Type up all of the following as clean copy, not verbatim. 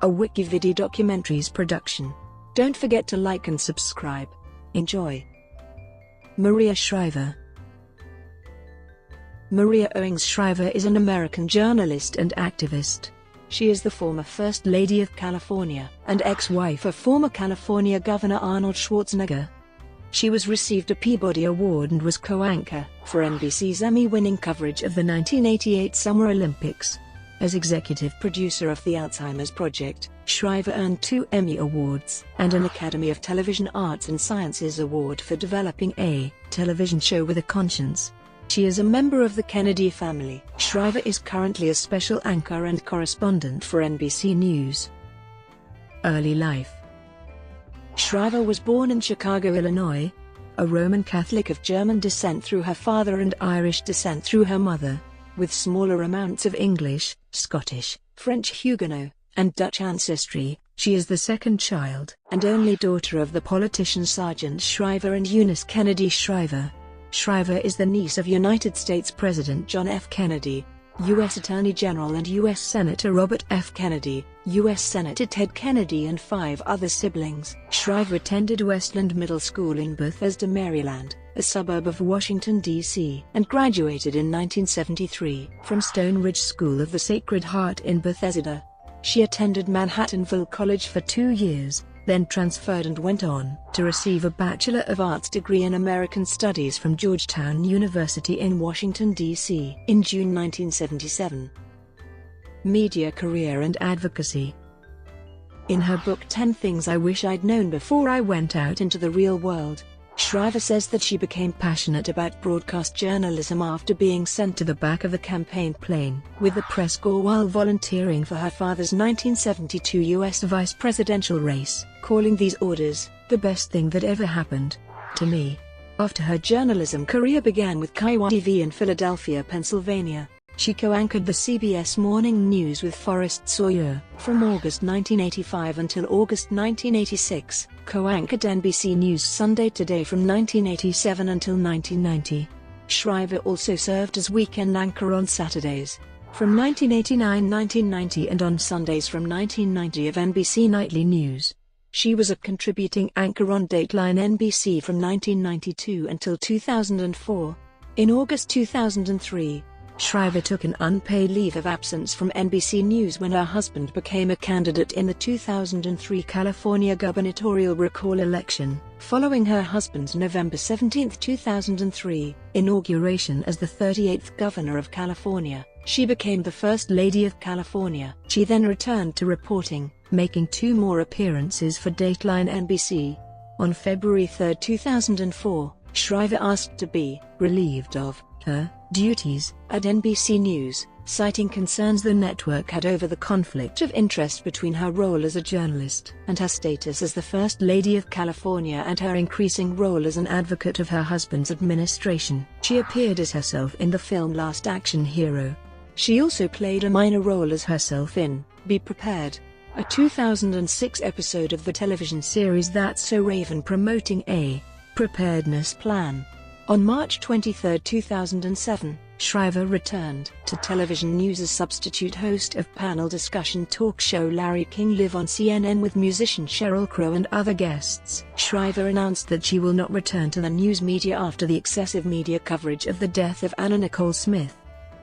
a Wikividi Documentaries production. Don't forget to like and subscribe. Enjoy. Maria Shriver. Maria Owings Shriver is an American journalist and activist. She is the former First Lady of California and ex-wife of former California Governor Arnold Schwarzenegger. She received a Peabody Award and was co-anchor for NBC's Emmy-winning coverage of the 1988 Summer Olympics. As executive producer of the Alzheimer's Project, Shriver earned 2 Emmy Awards and an Academy of Television Arts and Sciences Award for developing a television show with a conscience. She is a member of the Kennedy family. Shriver is currently a special anchor and correspondent for NBC News. Early life. Shriver was born in Chicago, Illinois, a Roman Catholic of German descent through her father and Irish descent through her mother, with smaller amounts of English, Scottish, French Huguenot, and Dutch ancestry. She is the second child and only daughter of the politicians Sargent Shriver and Eunice Kennedy Shriver. Shriver is the niece of United States President John F. Kennedy, U.S. Attorney General and U.S. Senator Robert F. Kennedy, U.S. Senator Ted Kennedy and 5 other siblings. Shriver attended Westland Middle School in Bethesda, Maryland, a suburb of Washington, D.C., and graduated in 1973 from Stone Ridge School of the Sacred Heart in Bethesda. She attended Manhattanville College for 2 years, then transferred and went on to receive a Bachelor of Arts degree in American Studies from Georgetown University in Washington, D.C. in June 1977. Media career and advocacy. In her book 10 Things I Wish I'd Known Before I Went Out into the Real World, Shriver says that she became passionate about broadcast journalism after being sent to the back of a campaign plane with the press corps while volunteering for her father's 1972 U.S. vice presidential race, calling these orders the best thing that ever happened to me. After her journalism career began with KYTV in Philadelphia, Pennsylvania, she co-anchored the CBS Morning News with Forrest Sawyer from August 1985 until August 1986, co-anchored NBC News Sunday Today from 1987 until 1990. Shriver also served as weekend anchor on Saturdays from 1989-1990 and on Sundays from 1990 of NBC Nightly News. She was a contributing anchor on Dateline NBC from 1992 until 2004. In August 2003, Shriver took an unpaid leave of absence from NBC News when her husband became a candidate in the 2003 California gubernatorial recall election, following her husband's November 17, 2003, inauguration as the 38th governor of California. She became the First Lady of California. She then returned to reporting, making 2 more appearances for Dateline NBC. On February 3, 2004, Shriver asked to be relieved of her duties at NBC News, citing concerns the network had over the conflict of interest between her role as a journalist and her status as the First Lady of California and her increasing role as an advocate of her husband's administration. She appeared as herself in the film Last Action Hero. She also played a minor role as herself in Be Prepared, a 2006 episode of the television series That's So Raven promoting a preparedness plan. On March 23, 2007, Shriver returned to television news as substitute host of panel discussion talk show Larry King Live on CNN with musician Sheryl Crow and other guests. Shriver announced that she will not return to the news media after the excessive media coverage of the death of Anna Nicole Smith.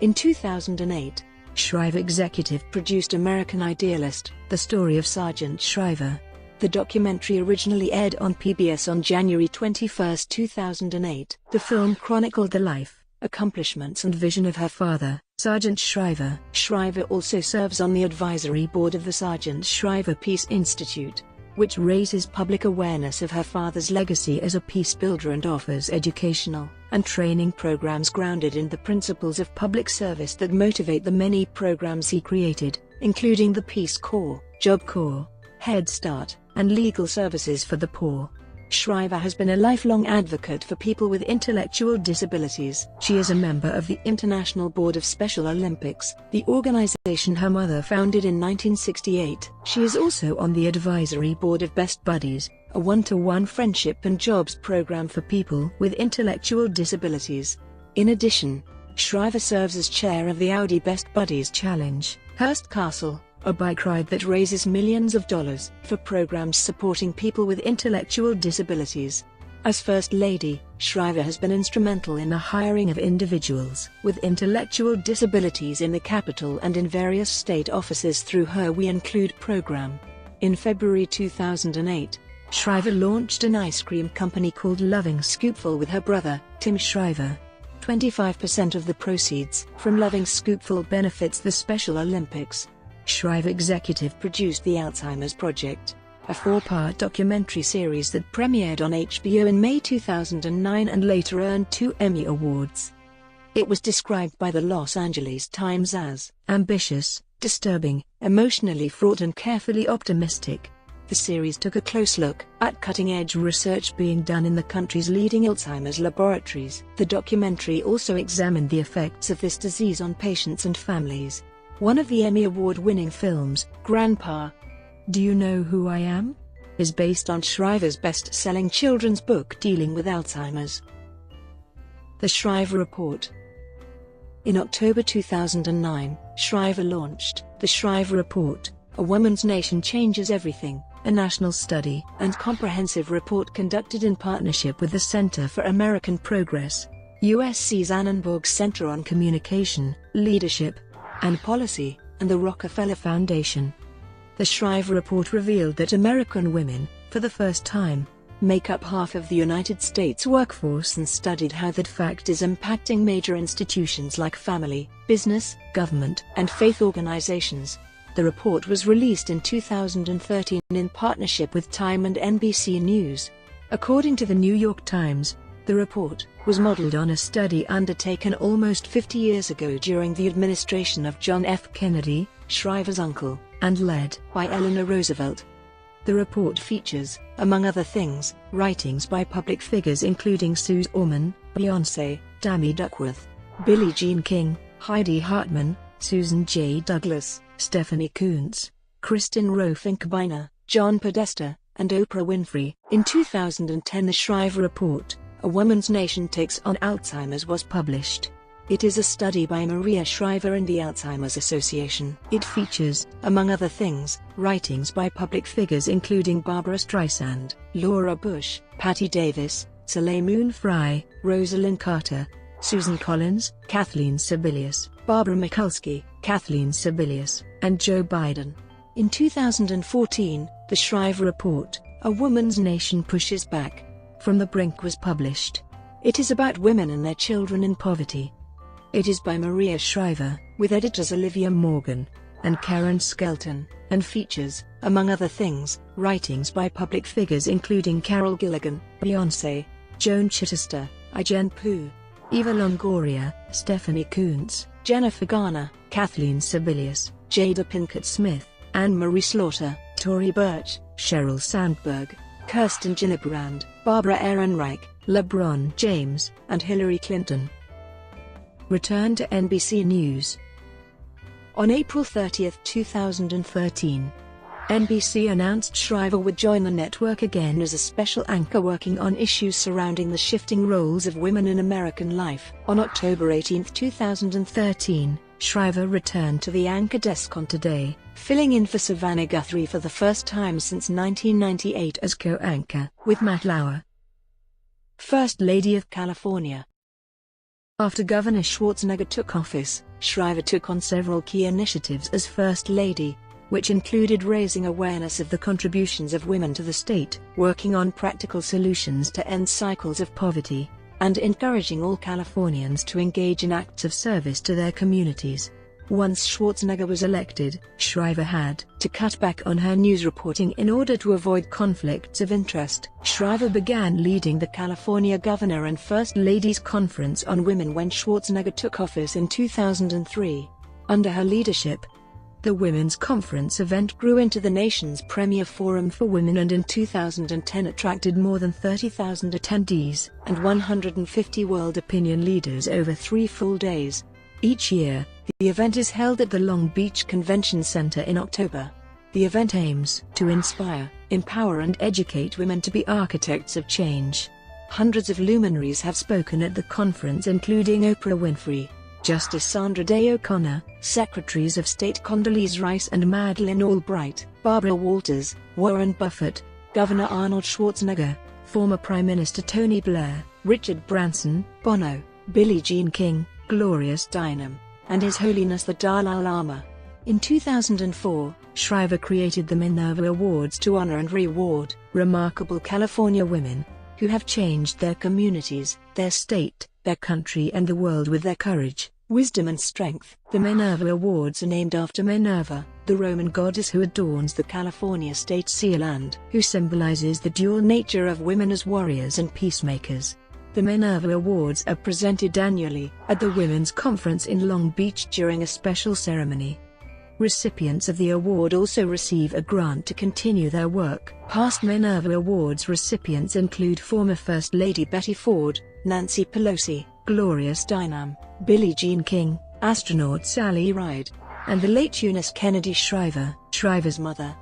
In 2008, Shriver executive produced American Idealist, the story of Sargent Shriver. The documentary originally aired on PBS on January 21, 2008. The film chronicled the life, accomplishments and vision of her father, Sargent Shriver. Shriver also serves on the advisory board of the Sargent Shriver Peace Institute, which raises public awareness of her father's legacy as a peace builder and offers educational and training programs grounded in the principles of public service that motivate the many programs he created, including the Peace Corps, Job Corps, Head Start, and legal services for the poor. Shriver has been a lifelong advocate for people with intellectual disabilities. She is a member of the International Board of Special Olympics, the organization her mother founded in 1968. She is also on the advisory board of Best Buddies, a one-to-one friendship and jobs program for people with intellectual disabilities. In addition, Shriver serves as chair of the Audi Best Buddies Challenge, Hearst Castle, a bike ride that raises millions of dollars for programs supporting people with intellectual disabilities. As First Lady, Shriver has been instrumental in the hiring of individuals with intellectual disabilities in the Capitol and in various state offices through her We Include program. In February 2008, Shriver launched an ice cream company called Loving Scoopful with her brother, Tim Shriver. 25% of the proceeds from Loving Scoopful benefits the Special Olympics. Shriver executive produced The Alzheimer's Project, a 4-part documentary series that premiered on HBO in May 2009 and later earned 2 Emmy Awards. It was described by the Los Angeles Times as ambitious, disturbing, emotionally fraught and carefully optimistic. The series took a close look at cutting-edge research being done in the country's leading Alzheimer's laboratories. The documentary also examined the effects of this disease on patients and families. One of the Emmy Award-winning films, Grandpa, Do You Know Who I Am?, is based on Shriver's best-selling children's book dealing with Alzheimer's. The Shriver Report. In October 2009, Shriver launched The Shriver Report, A Woman's Nation Changes Everything, a national study and comprehensive report conducted in partnership with the Center for American Progress, USC's Annenberg Center on Communication, Leadership, and Policy, and the Rockefeller Foundation. The Shriver Report revealed that American women, for the first time, make up half of the United States workforce and studied how that fact is impacting major institutions like family, business, government, and faith organizations. The report was released in 2013 in partnership with Time and NBC News. According to the New York Times, the report was modeled on a study undertaken almost 50 years ago during the administration of John F. Kennedy, Shriver's uncle, and led by Eleanor Roosevelt. The report features, among other things, writings by public figures including Suze Orman, Beyoncé, Tammy Duckworth, Billie Jean King, Heidi Hartman, Susan J. Douglas, Stephanie Coontz, Kristen Rowe-Finkbeiner, John Podesta, and Oprah Winfrey. In 2010, The Shriver Report, A Woman's Nation Takes on Alzheimer's was published. It is a study by Maria Shriver and the Alzheimer's Association. It features, among other things, writings by public figures including Barbara Streisand, Laura Bush, Patti Davis, Soleil Moon Frye, Rosalind Carter, Susan Collins, Kathleen Sebelius, Barbara Mikulski, Kathleen Sebelius, and Joe Biden. In 2014, The Shriver Report, A Woman's Nation Pushes Back from the Brink was published. It is about women and their children in poverty. It is by Maria Shriver, with editors Olivia Morgan and Karen Skelton, and features, among other things, writings by public figures including Carol Gilligan, Beyoncé, Joan Chittister, Ai-jen Poo, Eva Longoria, Stephanie Coontz, Jennifer Garner, Kathleen Sebelius, Jada Pinkett Smith, Anne-Marie Slaughter, Tory Burch, Sheryl Sandberg, Kirsten Gillibrand, Barbara Ehrenreich, LeBron James, and Hillary Clinton. Return to NBC News. On April 30, 2013, NBC announced Shriver would join the network again as a special anchor working on issues surrounding the shifting roles of women in American life. On October 18, 2013, Shriver returned to the anchor desk on Today, filling in for Savannah Guthrie for the first time since 1998 as co-anchor with Matt Lauer. First Lady of California. After Governor Schwarzenegger took office, Shriver took on several key initiatives as First Lady, which included raising awareness of the contributions of women to the state, working on practical solutions to end cycles of poverty, and encouraging all Californians to engage in acts of service to their communities. Once Schwarzenegger was elected, Shriver had to cut back on her news reporting in order to avoid conflicts of interest. Shriver began leading the California Governor and First Lady's Conference on Women when Schwarzenegger took office in 2003. Under her leadership, the Women's Conference event grew into the nation's premier forum for women and in 2010 attracted more than 30,000 attendees and 150 world opinion leaders over 3 full days. Each year, the event is held at the Long Beach Convention Center in October. The event aims to inspire, empower and educate women to be architects of change. Hundreds of luminaries have spoken at the conference including Oprah Winfrey, Justice Sandra Day O'Connor, Secretaries of State Condoleezza Rice and Madeleine Albright, Barbara Walters, Warren Buffett, Governor Arnold Schwarzenegger, former Prime Minister Tony Blair, Richard Branson, Bono, Billie Jean King, Gloria Steinem, and His Holiness the Dalai Lama. In 2004, Shriver created the Minerva Awards to honor and reward remarkable California women who have changed their communities, their state, their country and the world with their courage, wisdom and strength. The Minerva Awards are named after Minerva, the Roman goddess who adorns the California state seal and who symbolizes the dual nature of women as warriors and peacemakers. The Minerva Awards are presented annually at the Women's Conference in Long Beach during a special ceremony. Recipients of the award also receive a grant to continue their work. Past Minerva Awards recipients include former First Lady Betty Ford, Nancy Pelosi, Gloria Steinem, Billie Jean King, astronaut Sally Ride, and the late Eunice Kennedy Shriver, Shriver's mother.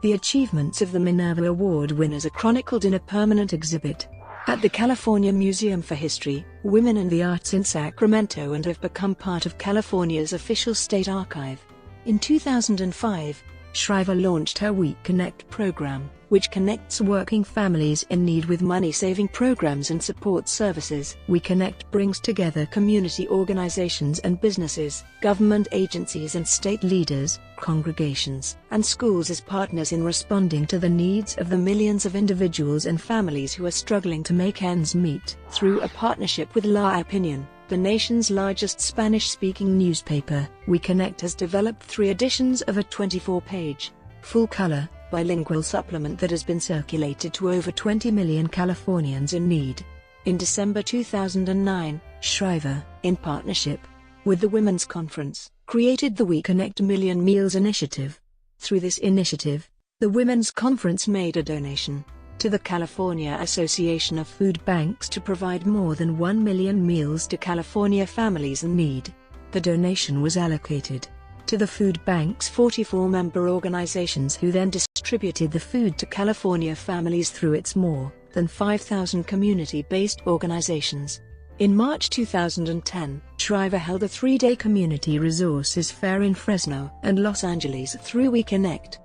The achievements of the Minerva Award winners are chronicled in a permanent exhibit at the California Museum for History, Women in the Arts in Sacramento and have become part of California's official state archive. In 2005, Shriver launched her We Connect program, which connects working families in need with money-saving programs and support services. We Connect brings together community organizations and businesses, government agencies and state leaders, congregations, and schools as partners in responding to the needs of the millions of individuals and families who are struggling to make ends meet. Through a partnership with La Opinion, the nation's largest Spanish-speaking newspaper, We Connect has developed 3 editions of a 24-page, full-color, bilingual supplement that has been circulated to over 20 million Californians in need. In December 2009, Shriver, in partnership with the Women's Conference, created the We Connect Million Meals Initiative. Through this initiative, the Women's Conference made a donation to the California Association of Food Banks to provide more than 1 million meals to California families in need. The donation was allocated to the food bank's 44 member organizations who then distributed the food to California families through its more than 5,000 community-based organizations. In March 2010, Shriver held a 3-day community resources fair in Fresno and Los Angeles through We Connect.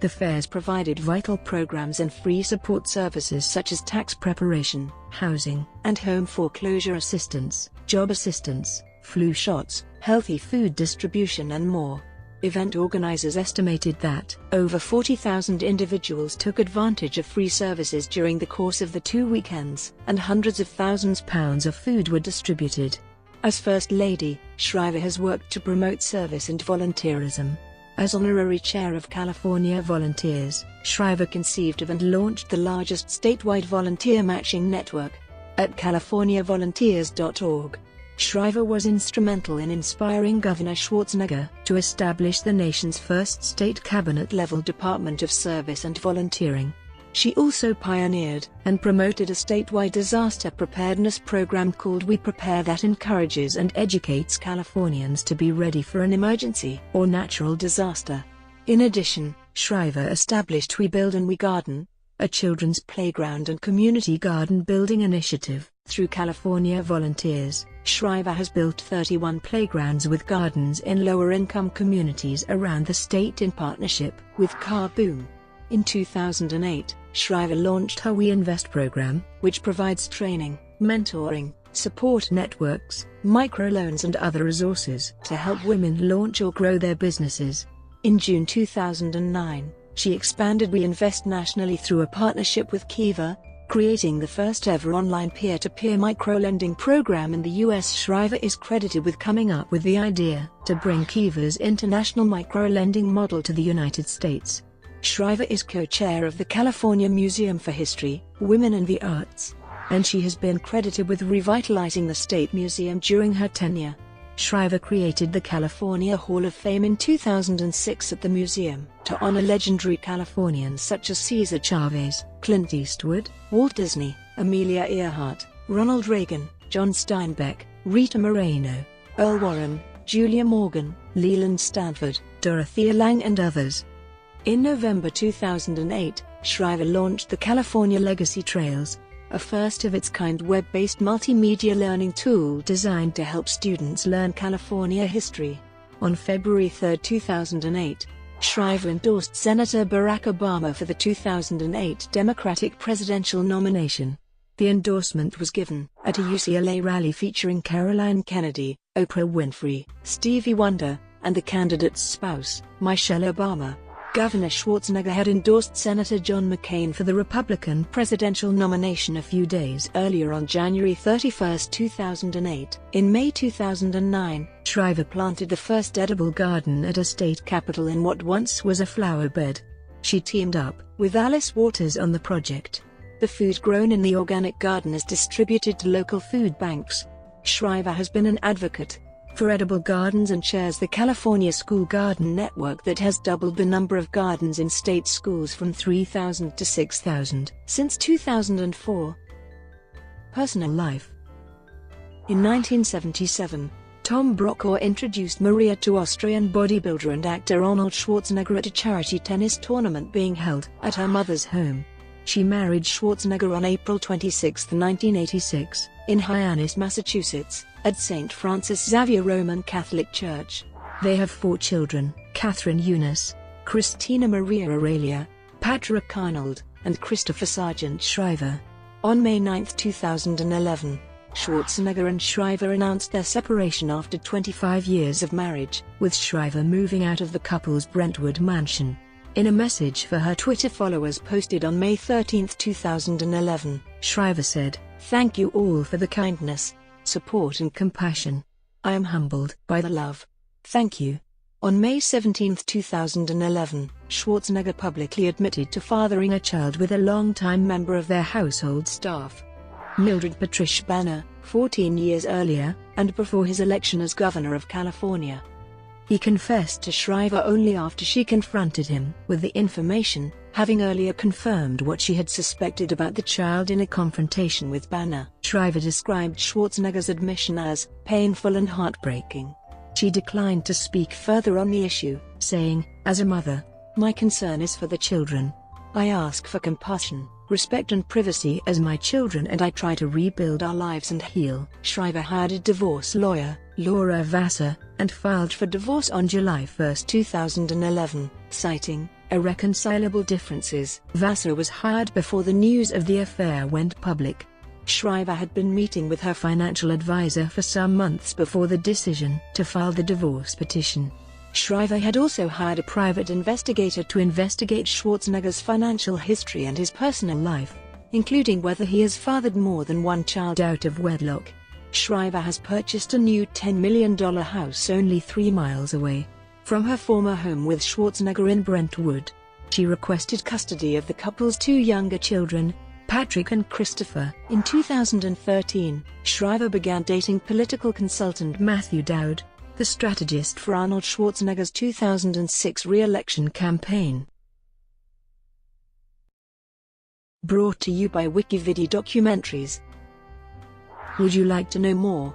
The fairs provided vital programs and free support services such as tax preparation, housing and home foreclosure assistance, job assistance, flu shots, healthy food distribution and more. Event organizers estimated that over 40,000 individuals took advantage of free services during the course of the 2 weekends, and hundreds of thousands of pounds of food were distributed. As First Lady, Shriver has worked to promote service and volunteerism. As honorary chair of California Volunteers, Shriver conceived of and launched the largest statewide volunteer matching network at californiavolunteers.org. Shriver was instrumental in inspiring Governor Schwarzenegger to establish the nation's first state cabinet-level Department of Service and Volunteering. She also pioneered and promoted a statewide disaster preparedness program called We Prepare that encourages and educates Californians to be ready for an emergency or natural disaster. In addition, Shriver established We Build and We Garden, a children's playground and community garden building initiative. Through California Volunteers, Shriver has built 31 playgrounds with gardens in lower-income communities around the state in partnership with Kaboom. In 2008, Shriver launched her We Invest program, which provides training, mentoring, support networks, microloans and other resources to help women launch or grow their businesses. In June 2009, she expanded We Invest nationally through a partnership with Kiva, creating the first-ever online peer-to-peer microlending program in the U.S. Shriver is credited with coming up with the idea to bring Kiva's international microlending model to the United States. Shriver is co-chair of the California Museum for History, Women in the Arts, and she has been credited with revitalizing the State Museum during her tenure. Shriver created the California Hall of Fame in 2006 at the museum to honor legendary Californians such as Cesar Chavez, Clint Eastwood, Walt Disney, Amelia Earhart, Ronald Reagan, John Steinbeck, Rita Moreno, Earl Warren, Julia Morgan, Leland Stanford, Dorothea Lange and others. In November 2008, Shriver launched the California Legacy Trails, a first-of-its-kind web-based multimedia learning tool designed to help students learn California history. On February 3, 2008, Shriver endorsed Senator Barack Obama for the 2008 Democratic presidential nomination. The endorsement was given at a UCLA rally featuring Caroline Kennedy, Oprah Winfrey, Stevie Wonder, and the candidate's spouse, Michelle Obama. Governor Schwarzenegger had endorsed Senator John McCain for the Republican presidential nomination a few days earlier on January 31, 2008. In May 2009, Shriver planted the first edible garden at a state capitol in what once was a flower bed. She teamed up with Alice Waters on the project. The food grown in the organic garden is distributed to local food banks. Shriver has been an advocate for edible gardens and chairs the California School Garden Network that has doubled the number of gardens in state schools from 3,000 to 6,000 since 2004. Personal life. In 1977, Tom Brokaw introduced Maria to Austrian bodybuilder and actor Arnold Schwarzenegger at a charity tennis tournament being held at her mother's home. She married Schwarzenegger on April 26, 1986, in Hyannis, Massachusetts, at St. Francis Xavier Roman Catholic Church. They have 4 children: Catherine Eunice, Christina Maria Aurelia, Patrick Arnold, and Christopher Sargent Shriver. On May 9, 2011, Schwarzenegger and Shriver announced their separation after 25 years of marriage, with Shriver moving out of the couple's Brentwood mansion. In a message for her Twitter followers posted on May 13, 2011, Shriver said, "Thank you all for the kindness, support and compassion. I am humbled by the love. Thank you." On May 17, 2011, Schwarzenegger publicly admitted to fathering a child with a longtime member of their household staff, Mildred Patricia Banner, 14 years earlier, and before his election as governor of California. He confessed to Shriver only after she confronted him with the information, having earlier confirmed what she had suspected about the child in a confrontation with Banner. Shriver described Schwarzenegger's admission as painful and heartbreaking. She declined to speak further on the issue, saying, "As a mother, my concern is for the children. I ask for compassion, respect and privacy as my children, and I try to rebuild our lives and heal." Shriver hired a divorce lawyer, Laura Vassar, and filed for divorce on July 1, 2011, citing irreconcilable differences. Vassar was hired before the news of the affair went public. Shriver had been meeting with her financial advisor for some months before the decision to file the divorce petition. Shriver had also hired a private investigator to investigate Schwarzenegger's financial history and his personal life, including whether he has fathered more than one child out of wedlock. Shriver has purchased a new $10 million house only 3 miles away from her former home with Schwarzenegger in Brentwood. She requested custody of the couple's 2 younger children, Patrick and Christopher. In 2013, Shriver began dating political consultant Matthew Dowd, the strategist for Arnold Schwarzenegger's 2006 re-election campaign. Brought to you by WikiVidi Documentaries. Would you like to know more?